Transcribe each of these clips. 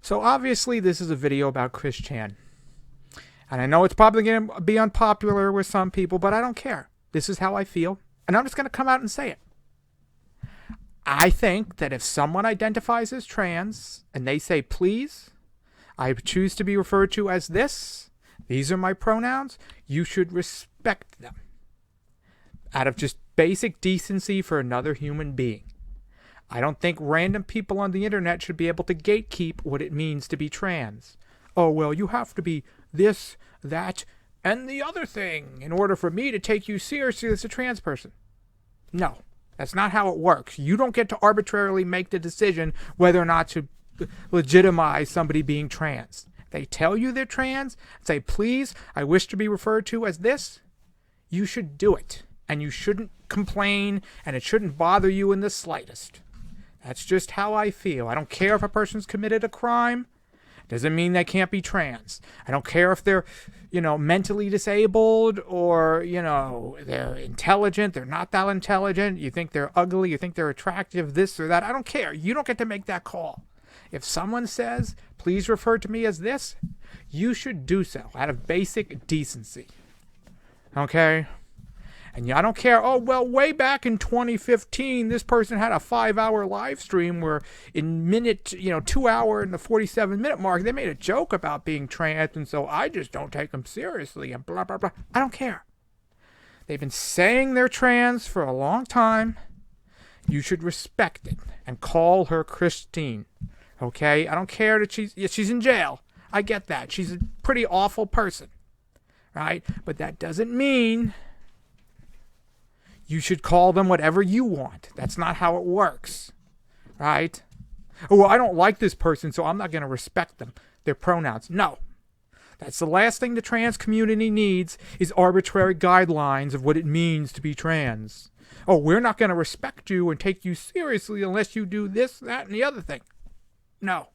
So obviously this is a video about Chris Chan. And I know it's probably going to be unpopular with some people, but I don't care. This is how I feel. And I'm just going to come out and say it. I think that if someone identifies as trans and they say, please, I choose to be referred to as this, these are my pronouns, you should respect them. Out of just basic decency for another human being. I don't think random people on the internet should be able to gatekeep what it means to be trans. Oh, well, you have to be this, that, and the other thing in order for me to take you seriously as a trans person. No, that's not how it works. You don't get to arbitrarily make the decision whether or not to legitimize somebody being trans. They tell you they're trans, say, please, I wish to be referred to as this. You should do it. And you shouldn't complain, and it shouldn't bother you in the slightest. That's just how I feel. I don't care if a person's committed a crime. Doesn't mean they can't be trans. I don't care if they're, mentally disabled or, they're intelligent. They're not that intelligent. You think they're ugly. You think they're attractive, this or that. I don't care. You don't get to make that call. If someone says, please refer to me as this, you should do so out of basic decency. Okay? And I don't care, oh, well, way back in 2015, this person had a 5-hour live stream where in 2 hour and the 47-minute mark, they made a joke about being trans, and so I just don't take them seriously, and blah, blah, blah. I don't care. They've been saying they're trans for a long time. You should respect it and call her Christine, okay? I don't care that she's in jail. I get that. She's a pretty awful person, right? But that doesn't mean you should call them whatever you want. That's not how it works, right? Oh, well, I don't like this person, so I'm not going to respect them. Their pronouns. No. That's the last thing the trans community needs is arbitrary guidelines of what it means to be trans. Oh, we're not going to respect you and take you seriously unless you do this, that, and the other thing. No.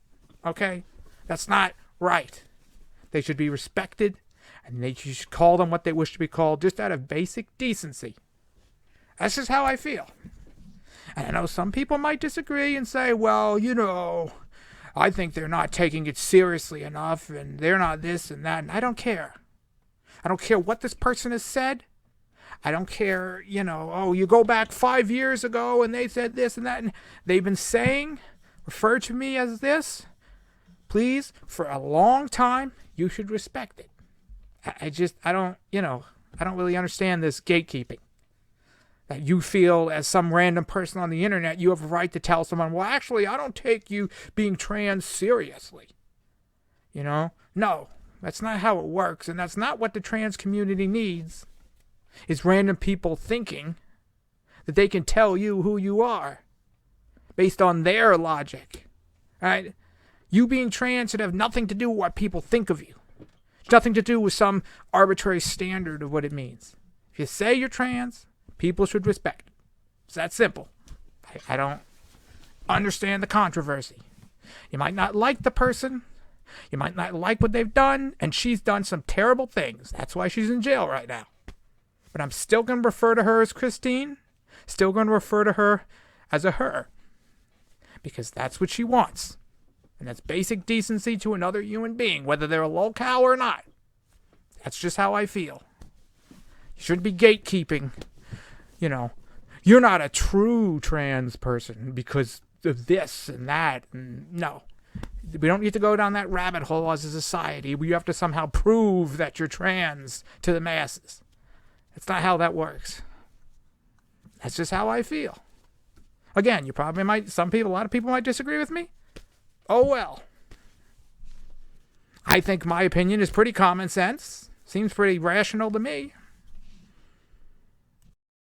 Okay? That's not right. They should be respected, and you should call them what they wish to be called just out of basic decency. That's just how I feel. And I know some people might disagree and say, well, I think they're not taking it seriously enough and they're not this and that. And I don't care. I don't care what this person has said. I don't care, you go back 5 years ago and they said this and that. And they've been saying, refer to me as this. Please, for a long time, you should respect it. I don't really understand this gatekeeping. That you feel as some random person on the internet, you have a right to tell someone, well, actually, I don't take you being trans seriously. No, that's not how it works. And that's not what the trans community needs, is random people thinking that they can tell you who you are based on their logic, right? You being trans should have nothing to do with what people think of you. It's nothing to do with some arbitrary standard of what it means. If you say you're trans, people should respect it. It's that simple. I don't understand the controversy. You might not like the person. You might not like what they've done. And she's done some terrible things. That's why she's in jail right now. But I'm still going to refer to her as Christine. Still going to refer to her as a her. Because that's what she wants. And that's basic decency to another human being, whether they're a lolcow or not. That's just how I feel. You shouldn't be gatekeeping. You're not a true trans person because of this and that. And no, we don't need to go down that rabbit hole as a society where you have to somehow prove that you're trans to the masses. That's not how that works. That's just how I feel. Again, a lot of people might disagree with me. Oh well. I think my opinion is pretty common sense. Seems pretty rational to me.